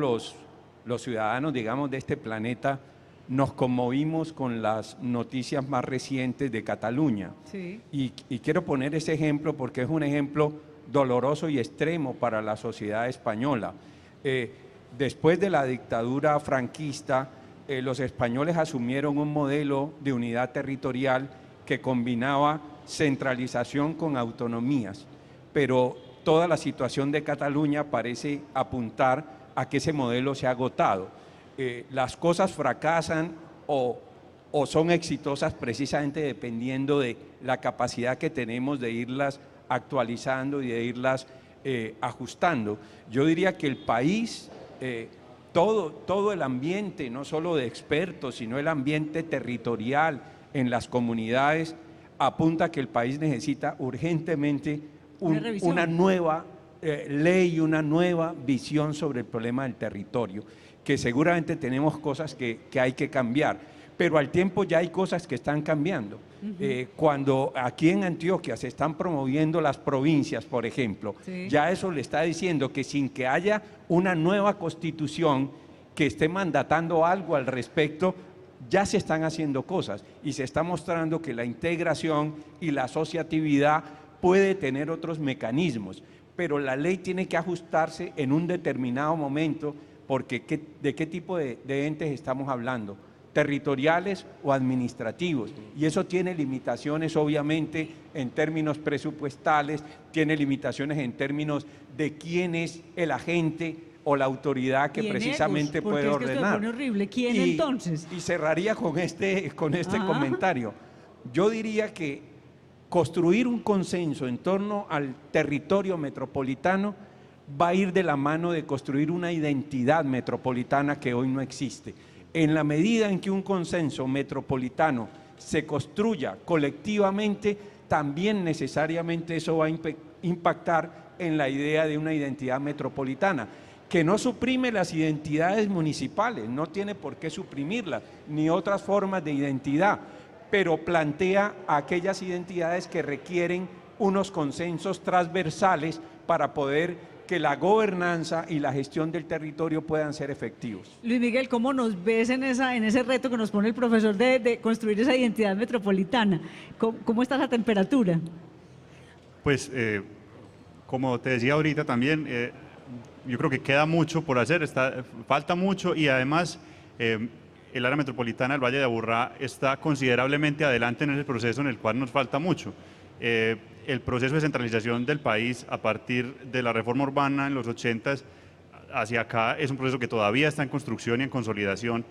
los ciudadanos, digamos, de este planeta nos conmovimos con las noticias más recientes de Cataluña. Sí. Y quiero poner ese ejemplo porque es un ejemplo doloroso y extremo para la sociedad española. Después de la dictadura franquista, los españoles asumieron un modelo de unidad territorial que combinaba centralización con autonomías, pero toda la situación de Cataluña parece apuntar a que ese modelo se ha agotado. Las cosas fracasan o son exitosas precisamente dependiendo de la capacidad que tenemos de irlas actualizando y de irlas ajustando. Yo diría que el país, todo el ambiente, no solo de expertos, sino el ambiente territorial en las comunidades, apunta a que el país necesita urgentemente una nueva ley, una nueva visión sobre el problema del territorio, que seguramente tenemos cosas que hay que cambiar, pero al tiempo ya hay cosas que están cambiando. Cuando aquí en Antioquia se están promoviendo las provincias, por ejemplo, sí, ya eso le está diciendo que sin que haya una nueva constitución que esté mandatando algo al respecto, ya se están haciendo cosas y se está mostrando que la integración y la asociatividad puede tener otros mecanismos, pero la ley tiene que ajustarse en un determinado momento, porque ¿de qué tipo de entes estamos hablando? ¿Territoriales o administrativos? Y eso tiene limitaciones, obviamente, en términos presupuestales, tiene limitaciones en términos de quién es el agente o la autoridad que precisamente puede ordenar. Es horrible. ¿Quién entonces? Y cerraría con este comentario. Yo diría que construir un consenso en torno al territorio metropolitano va a ir de la mano de construir una identidad metropolitana que hoy no existe. En la medida en que un consenso metropolitano se construya colectivamente, también necesariamente eso va a impactar en la idea de una identidad metropolitana, que no suprime las identidades municipales, no tiene por qué suprimirlas, ni otras formas de identidad, pero plantea aquellas identidades que requieren unos consensos transversales para poder que la gobernanza y la gestión del territorio puedan ser efectivos. Luis Miguel, ¿cómo nos ves en ese reto que nos pone el profesor de construir esa identidad metropolitana? ¿Cómo está la temperatura? Pues, como te decía ahorita también, yo creo que queda mucho por hacer, falta mucho, y además el área metropolitana del Valle de Aburrá está considerablemente adelante en ese proceso en el cual nos falta mucho. El proceso de centralización del país a partir de la reforma urbana en los 80s hacia acá es un proceso que todavía está en construcción y en consolidación,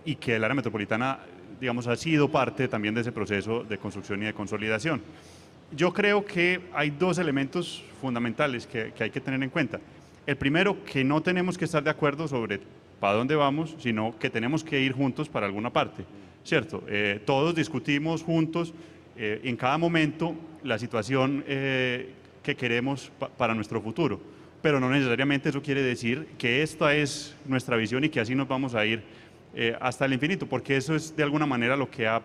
y que el área metropolitana, digamos, ha sido parte también de ese proceso de construcción y de consolidación. Yo creo que hay dos elementos fundamentales que hay que tener en cuenta. El primero, que no tenemos que estar de acuerdo sobre para dónde vamos, sino que tenemos que ir juntos para alguna parte, ¿cierto? Todos discutimos juntos en cada momento la situación que queremos para nuestro futuro, pero no necesariamente eso quiere decir que esta es nuestra visión y que así nos vamos a ir hasta el infinito, porque eso es de alguna manera lo que ha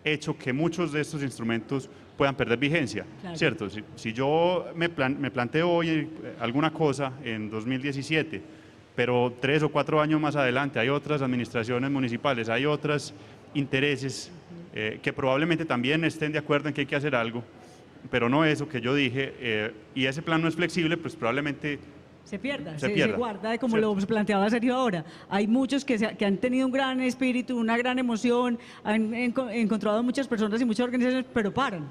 hecho que muchos de estos instrumentos puedan perder vigencia, claro, ¿cierto? Si yo me planteo hoy alguna cosa en 2017, pero 3 o 4 años más adelante hay otras administraciones municipales, hay otros intereses que probablemente también estén de acuerdo en que hay que hacer algo, pero no eso que yo dije, y ese plan no es flexible, pues probablemente se guarda, como lo planteaba Sergio ahora. Hay muchos que han tenido un gran espíritu, una gran emoción, han encontrado muchas personas y muchas organizaciones, pero paran.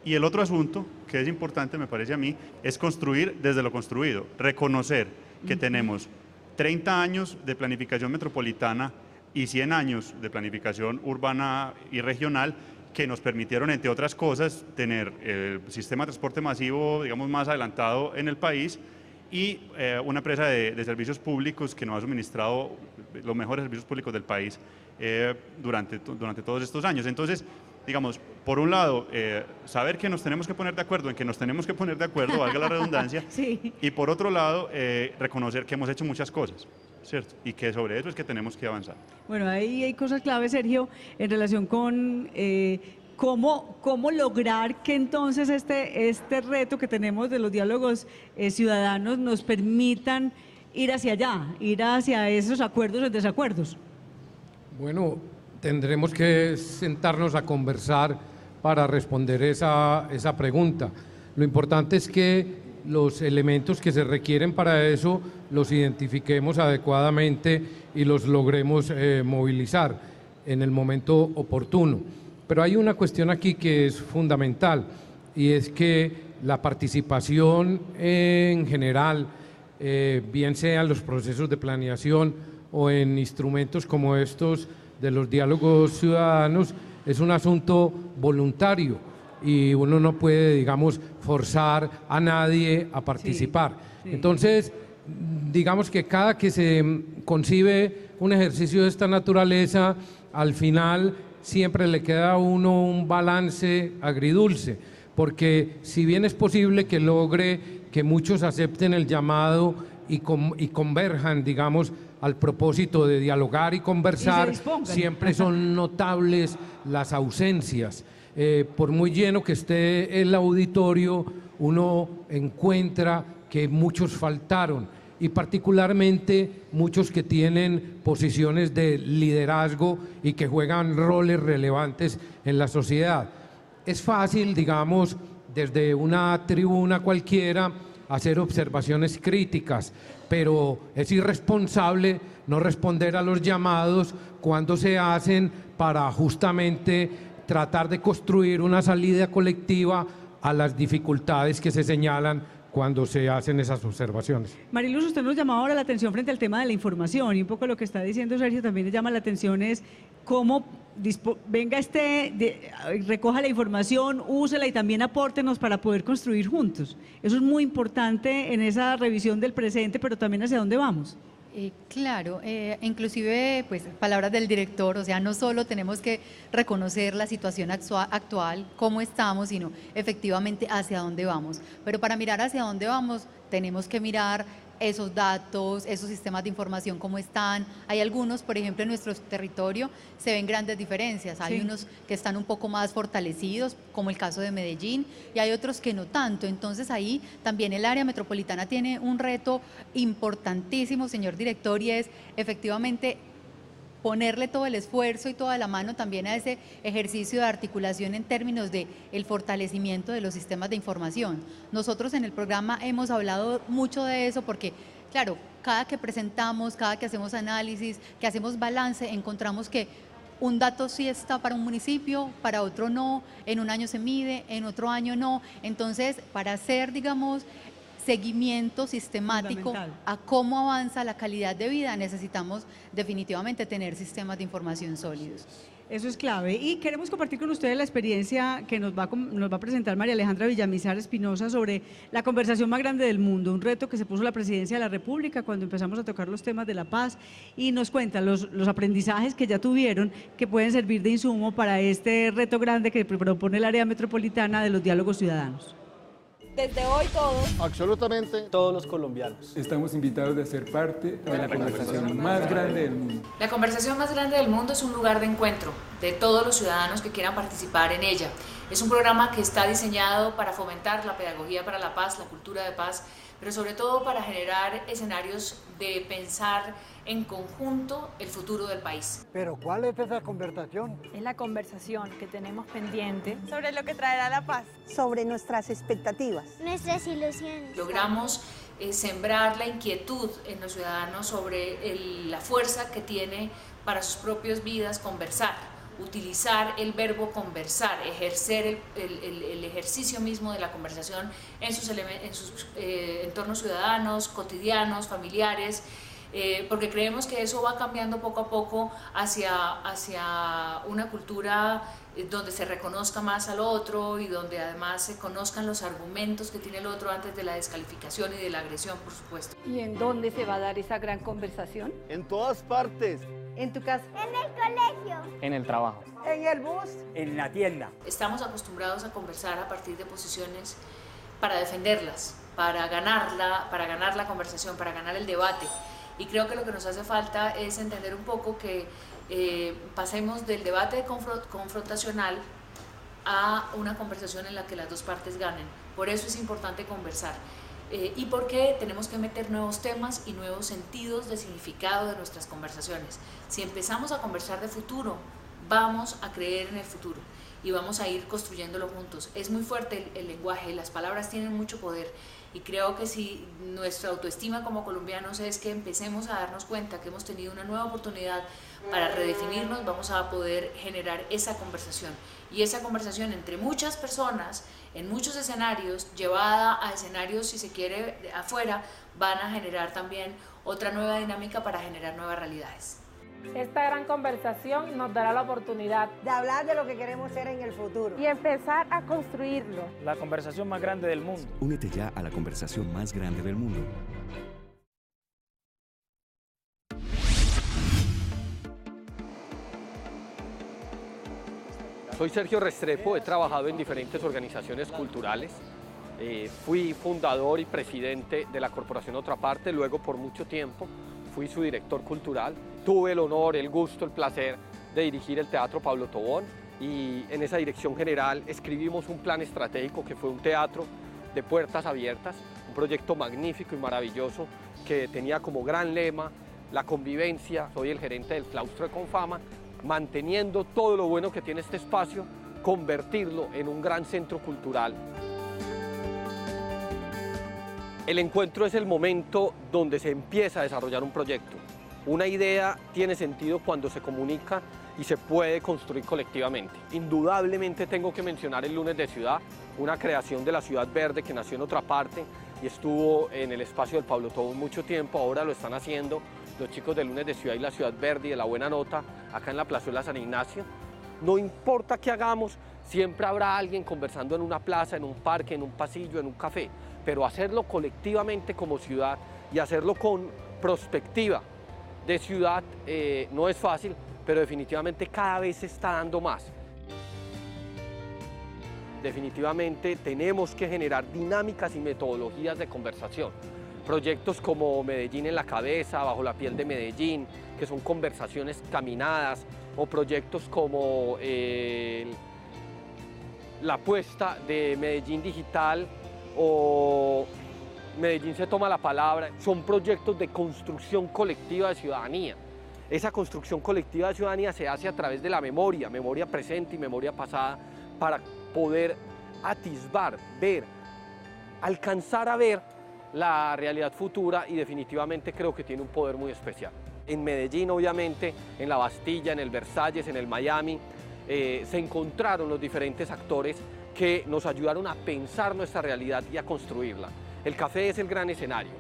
Y el otro asunto, que es importante me parece a mí, es construir desde lo construido, reconocer que tenemos 30 años de planificación metropolitana y 100 años de planificación urbana y regional que nos permitieron, entre otras cosas, tener el sistema de transporte masivo, digamos, más adelantado en el país, y una empresa de servicios públicos que nos ha suministrado los mejores servicios públicos del país durante todos estos años. Entonces, digamos, por un lado, saber que nos tenemos que poner de acuerdo en que nos tenemos que poner de acuerdo, valga la redundancia, sí. Y por otro lado, reconocer que hemos hecho muchas cosas, ¿cierto? Y que sobre eso es que tenemos que avanzar. Bueno, ahí hay cosas claves, Sergio, en relación con cómo lograr que entonces este reto que tenemos de los diálogos ciudadanos nos permitan ir hacia allá, ir hacia esos acuerdos o desacuerdos. Bueno, tendremos que sentarnos a conversar para responder esa pregunta. Lo importante es que los elementos que se requieren para eso los identifiquemos adecuadamente y los logremos movilizar en el momento oportuno. Pero hay una cuestión aquí que es fundamental, y es que la participación en general, bien sea en los procesos de planeación o en instrumentos como estos de los diálogos ciudadanos, es un asunto voluntario y uno no puede, digamos, forzar a nadie a participar. Sí, sí. Entonces, digamos que cada que se concibe un ejercicio de esta naturaleza, al final siempre le queda a uno un balance agridulce, porque si bien es posible que logre que muchos acepten el llamado y converjan, digamos, al propósito de dialogar y conversar, siempre son notables las ausencias. Por muy lleno que esté el auditorio, uno encuentra que muchos faltaron, y particularmente muchos que tienen posiciones de liderazgo y que juegan roles relevantes en la sociedad. Es fácil, digamos, desde una tribuna cualquiera, hacer observaciones críticas, pero es irresponsable no responder a los llamados cuando se hacen para justamente tratar de construir una salida colectiva a las dificultades que se señalan cuando se hacen esas observaciones. Mariluz, usted nos llamaba ahora la atención frente al tema de la información, y un poco lo que está diciendo Sergio también le llama la atención es cómo venga recoja la información, úsela y también apórtenos para poder construir juntos. Eso es muy importante en esa revisión del presente, pero también hacia dónde vamos. Claro, inclusive pues palabras del director, o sea, no solo tenemos que reconocer la situación actual, cómo estamos, sino efectivamente hacia dónde vamos. Pero para mirar hacia dónde vamos, tenemos que mirar esos datos, esos sistemas de información, cómo están. Hay algunos, por ejemplo, en nuestro territorio se ven grandes diferencias. Hay unos que están un poco más fortalecidos, como el caso de Medellín, y hay otros que no tanto. Entonces ahí también el área metropolitana tiene un reto importantísimo, señor director, y es efectivamente ponerle todo el esfuerzo y toda la mano también a ese ejercicio de articulación en términos de el fortalecimiento de los sistemas de información. Nosotros en el programa hemos hablado mucho de eso porque, claro, cada que presentamos, cada que hacemos análisis, que hacemos balance, encontramos que un dato sí está para un municipio, para otro no, en un año se mide, en otro año no. Entonces, para hacer, digamos, seguimiento sistemático a cómo avanza la calidad de vida, necesitamos definitivamente tener sistemas de información sólidos. Eso es clave, y queremos compartir con ustedes la experiencia que nos va a presentar María Alejandra Villamizar Espinosa sobre la conversación más grande del mundo, un reto que se puso la Presidencia de la República cuando empezamos a tocar los temas de la paz, y nos cuenta los aprendizajes que ya tuvieron que pueden servir de insumo para este reto grande que propone el área metropolitana de los diálogos ciudadanos. Desde hoy todos, absolutamente todos los colombianos, estamos invitados a ser parte de la conversación más grande del mundo. La conversación más grande del mundo es un lugar de encuentro de todos los ciudadanos que quieran participar en ella. Es un programa que está diseñado para fomentar la pedagogía para la paz, la cultura de paz, pero sobre todo para generar escenarios de pensar en conjunto el futuro del país. ¿Pero cuál es esa conversación? Es la conversación que tenemos pendiente sobre lo que traerá la paz, sobre nuestras expectativas, nuestras ilusiones. Logramos sembrar la inquietud en los ciudadanos sobre la fuerza que tiene para sus propias vidas conversar, utilizar el verbo conversar, ejercer el ejercicio mismo de la conversación en sus entornos ciudadanos, cotidianos, familiares, porque creemos que eso va cambiando poco a poco hacia una cultura donde se reconozca más al otro y donde además se conozcan los argumentos que tiene el otro antes de la descalificación y de la agresión, por supuesto. ¿Y en dónde se va a dar esa gran conversación? En todas partes. ¿En tu casa? En el colegio. En el trabajo. En el bus. En la tienda. Estamos acostumbrados a conversar a partir de posiciones para defenderlas, para ganar la conversación, para ganar el debate. Y creo que lo que nos hace falta es entender un poco que pasemos del debate confrontacional a una conversación en la que las dos partes ganen. Por eso es importante conversar. Y porque tenemos que meter nuevos temas y nuevos sentidos de significado de nuestras conversaciones. Si empezamos a conversar de futuro, vamos a creer en el futuro y vamos a ir construyéndolo juntos. Es muy fuerte el lenguaje, las palabras tienen mucho poder y creo que si nuestra autoestima como colombianos es que empecemos a darnos cuenta que hemos tenido una nueva oportunidad para redefinirnos, vamos a poder generar esa conversación. Y esa conversación entre muchas personas, en muchos escenarios, llevada a escenarios, si se quiere, afuera, van a generar también otra nueva dinámica para generar nuevas realidades. Esta gran conversación nos dará la oportunidad de hablar de lo que queremos ser en el futuro y empezar a construirlo. La conversación más grande del mundo. Únete ya a la conversación más grande del mundo. Soy Sergio Restrepo, he trabajado en diferentes organizaciones culturales. Fui fundador y presidente de la Corporación Otra Parte, luego por mucho tiempo fui su director cultural. Tuve el honor, el gusto, el placer de dirigir el Teatro Pablo Tobón y en esa dirección general escribimos un plan estratégico que fue un teatro de puertas abiertas, un proyecto magnífico y maravilloso que tenía como gran lema la convivencia. Soy el gerente del claustro de Confama, manteniendo todo lo bueno que tiene este espacio, convertirlo en un gran centro cultural. El encuentro es el momento donde se empieza a desarrollar un proyecto. Una idea tiene sentido cuando se comunica y se puede construir colectivamente. Indudablemente tengo que mencionar el Lunes de Ciudad, una creación de la Ciudad Verde que nació en Otra Parte y estuvo en el espacio del Pablo Tobón mucho tiempo. Ahora lo están haciendo los chicos del Lunes de Ciudad y la Ciudad Verde y de La Buena Nota, acá en la Plazuela San Ignacio. No importa qué hagamos, siempre habrá alguien conversando en una plaza, en un parque, en un pasillo, en un café, pero hacerlo colectivamente como ciudad y hacerlo con perspectiva de ciudad no es fácil, pero definitivamente cada vez se está dando más. Definitivamente tenemos que generar dinámicas y metodologías de conversación. Proyectos como Medellín en la cabeza, Bajo la piel de Medellín, que son conversaciones caminadas, o proyectos como la apuesta de Medellín Digital o Medellín se toma la palabra, son proyectos de construcción colectiva de ciudadanía. Esa construcción colectiva de ciudadanía se hace a través de la memoria, memoria presente y memoria pasada, para poder atisbar, ver, alcanzar a ver la realidad futura y definitivamente creo que tiene un poder muy especial. En Medellín, obviamente, en la Bastilla, en el Versalles, en el Miami, se encontraron los diferentes actores que nos ayudaron a pensar nuestra realidad y a construirla. El café es el gran escenario.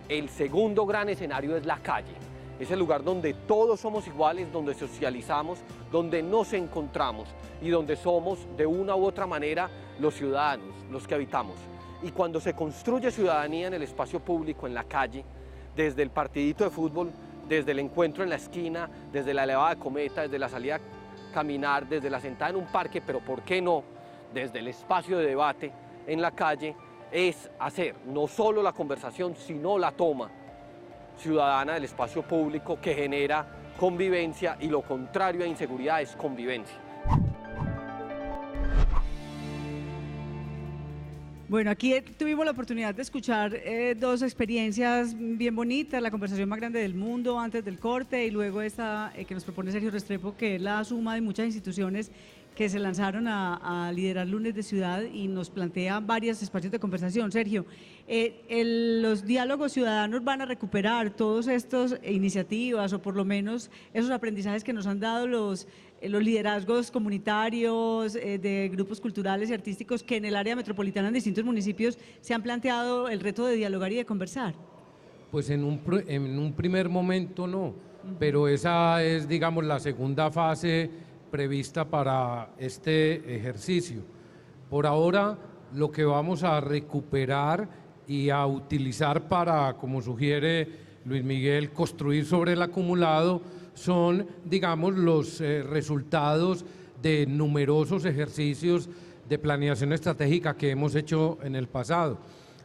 El segundo gran escenario es la calle. Es el lugar donde todos somos iguales, donde socializamos, donde nos encontramos y donde somos de una u otra manera los ciudadanos, los que habitamos. Y cuando se construye ciudadanía en el espacio público, en la calle, desde el partidito de fútbol, desde el encuentro en la esquina, desde la elevada de cometa, desde la salida a caminar, desde la sentada en un parque, pero ¿por qué no? Desde el espacio de debate en la calle, es hacer no solo la conversación, sino la toma ciudadana del espacio público que genera convivencia, y lo contrario a inseguridad es convivencia. Bueno, aquí tuvimos la oportunidad de escuchar dos experiencias bien bonitas, la conversación más grande del mundo antes del corte y luego esta que nos propone Sergio Restrepo, que es la suma de muchas instituciones que se lanzaron a liderar Lunes de Ciudad y nos plantea varios espacios de conversación. Sergio, los diálogos ciudadanos van a recuperar todas estas iniciativas o por lo menos esos aprendizajes que nos han dado los liderazgos comunitarios, de grupos culturales y artísticos que en el área metropolitana en distintos municipios se han planteado el reto de dialogar y de conversar. Pues en un primer momento no, pero esa es, digamos, la segunda fase prevista para este ejercicio. Por ahora, lo que vamos a recuperar y a utilizar para, como sugiere Luis Miguel, construir sobre el acumulado, son, digamos, los resultados de numerosos ejercicios de planeación estratégica que hemos hecho en el pasado.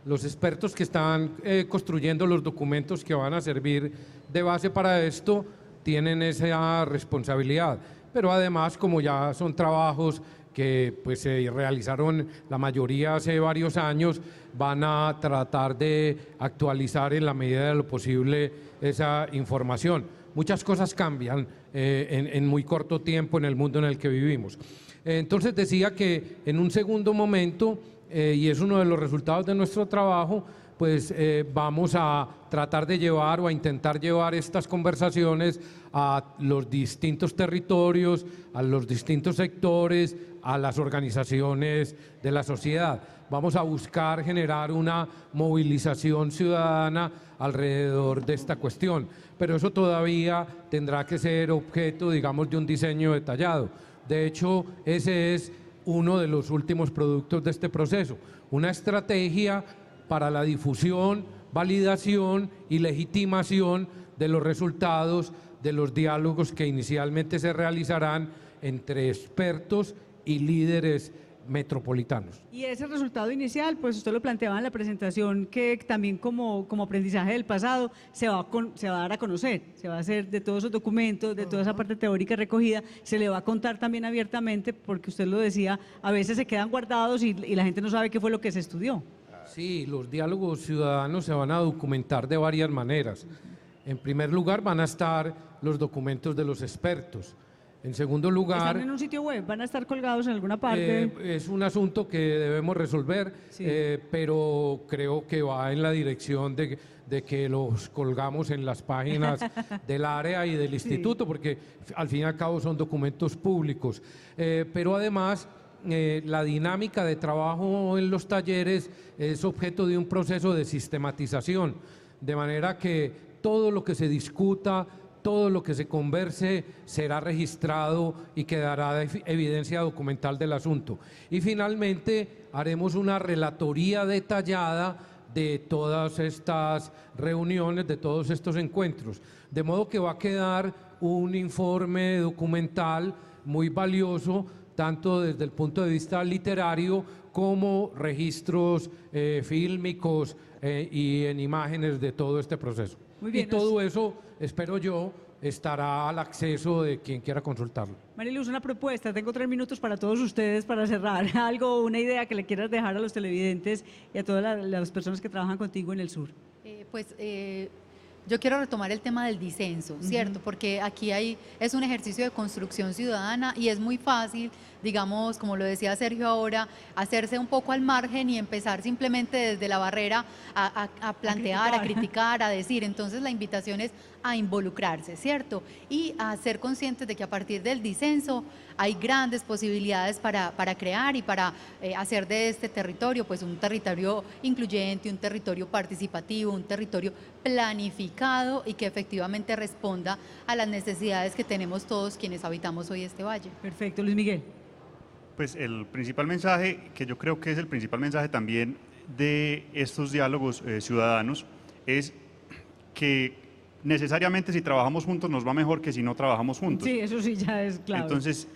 Los expertos que están construyendo los documentos que van a servir de base para esto tienen esa responsabilidad, pero además, como ya son trabajos que pues se realizaron la mayoría hace varios años, van a tratar de actualizar en la medida de lo posible esa información. Muchas cosas cambian en muy corto tiempo en el mundo en el que vivimos. Entonces decía que en un segundo momento, y es uno de los resultados de nuestro trabajo, pues vamos a tratar de llevar o a intentar llevar estas conversaciones a los distintos territorios, a los distintos sectores, a las organizaciones de la sociedad. Vamos a buscar generar una movilización ciudadana alrededor de esta cuestión, pero eso todavía tendrá que ser objeto, digamos, de un diseño detallado. De hecho, ese es uno de los últimos productos de este proceso, una estrategia para la difusión, validación y legitimación de los resultados de los diálogos que inicialmente se realizarán entre expertos y líderes metropolitanos. Y ese resultado inicial, pues usted lo planteaba en la presentación, que también como aprendizaje del pasado se va a dar a conocer, se va a hacer de todos esos documentos, de toda esa parte teórica recogida, se le va a contar también abiertamente, porque usted lo decía, a veces se quedan guardados y la gente no sabe qué fue lo que se estudió. Sí, los diálogos ciudadanos se van a documentar de varias maneras. En primer lugar, van a estar los documentos de los expertos. En segundo lugar... ¿Están en un sitio web? ¿Van a estar colgados en alguna parte? Es un asunto que debemos resolver, sí. Pero creo que va en la dirección de que los colgamos en las páginas del área y del instituto, sí. Porque al fin y al cabo son documentos públicos. Pero además, la dinámica de trabajo en los talleres es objeto de un proceso de sistematización, de manera que todo lo que se discuta, todo lo que se converse será registrado y quedará evidencia documental del asunto. Y finalmente haremos una relatoría detallada de todas estas reuniones, de todos estos encuentros. De modo que va a quedar un informe documental muy valioso, tanto desde el punto de vista literario como registros fílmicos y en imágenes de todo este proceso. Muy bien, y todo eso, espero yo, estará al acceso de quien quiera consultarlo. Mariluz, una propuesta, tengo 3 minutos para todos ustedes para cerrar. Algo, una idea que le quieras dejar a los televidentes y a todas las personas que trabajan contigo en el sur. Yo quiero retomar el tema del disenso, ¿cierto? Porque aquí es un ejercicio de construcción ciudadana y es muy fácil, digamos, como lo decía Sergio ahora, hacerse un poco al margen y empezar simplemente desde la barrera a plantear, a criticar, a decir. Entonces la invitación es a involucrarse, ¿cierto? Y a ser conscientes de que a partir del disenso hay grandes posibilidades para crear y para hacer de este territorio pues un territorio incluyente, un territorio participativo, un territorio planificado y que efectivamente responda a las necesidades que tenemos todos quienes habitamos hoy este valle. Perfecto, Luis Miguel. Pues el principal mensaje, que yo creo que es el principal mensaje también de estos diálogos ciudadanos, es que necesariamente si trabajamos juntos nos va mejor que si no trabajamos juntos. Sí, eso sí ya es clave. Entonces,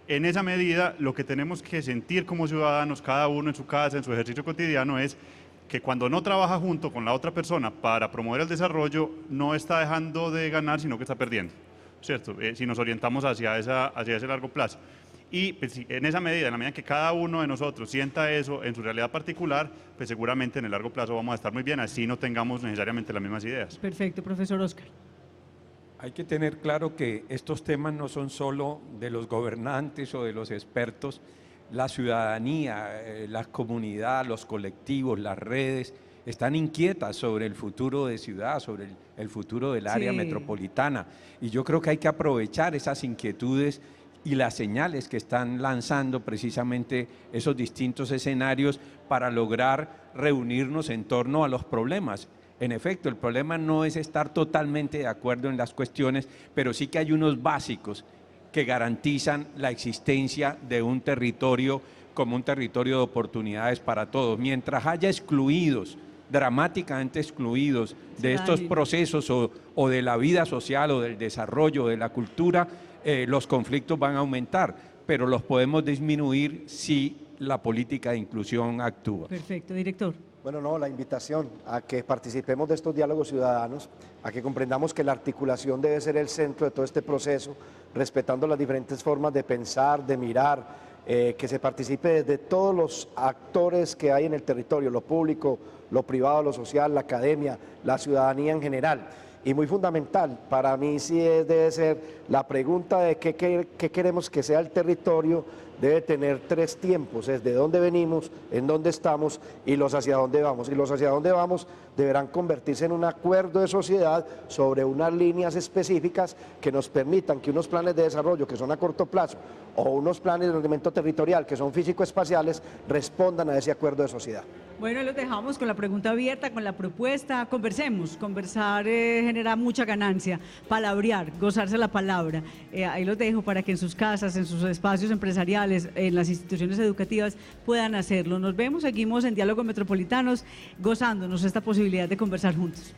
en esa medida, lo que tenemos que sentir como ciudadanos, cada uno en su casa, en su ejercicio cotidiano, es que cuando no trabaja junto con la otra persona para promover el desarrollo, no está dejando de ganar, sino que está perdiendo, ¿cierto? Si nos orientamos hacia ese largo plazo. Y pues, en esa medida, en la medida que cada uno de nosotros sienta eso en su realidad particular, pues seguramente en el largo plazo vamos a estar muy bien, así no tengamos necesariamente las mismas ideas. Perfecto, profesor Oscar. Hay que tener claro que estos temas no son solo de los gobernantes o de los expertos, la ciudadanía, la comunidad, los colectivos, las redes, están inquietas sobre el futuro de ciudad, sobre el futuro del área metropolitana. Y yo creo que hay que aprovechar esas inquietudes y las señales que están lanzando precisamente esos distintos escenarios para lograr reunirnos en torno a los problemas. En efecto, el problema no es estar totalmente de acuerdo en las cuestiones, pero sí que hay unos básicos que garantizan la existencia de un territorio como un territorio de oportunidades para todos. Mientras haya excluidos, dramáticamente excluidos de estos procesos o de la vida social o del desarrollo de la cultura, los conflictos van a aumentar, pero los podemos disminuir si la política de inclusión actúa. Perfecto, director. Bueno, no, la invitación a que participemos de estos diálogos ciudadanos, a que comprendamos que la articulación debe ser el centro de todo este proceso, respetando las diferentes formas de pensar, de mirar, que se participe desde todos los actores que hay en el territorio, lo público, lo privado, lo social, la academia, la ciudadanía en general. Y muy fundamental, para mí sí debe ser la pregunta de qué queremos que sea el territorio, debe tener 3 tiempos, es de dónde venimos, en dónde estamos y los hacia dónde vamos. Y los hacia dónde vamos deberán convertirse en un acuerdo de sociedad sobre unas líneas específicas que nos permitan que unos planes de desarrollo que son a corto plazo o unos planes de ordenamiento territorial que son físico-espaciales respondan a ese acuerdo de sociedad. Bueno, los dejamos con la pregunta abierta, con la propuesta. Conversemos. Conversar genera mucha ganancia. Palabrear, gozarse la palabra. Ahí los dejo para que en sus casas, en sus espacios empresariales, en las instituciones educativas puedan hacerlo. Nos vemos, seguimos en Diálogos Metropolitanos, gozándonos esta posibilidad de conversar juntos.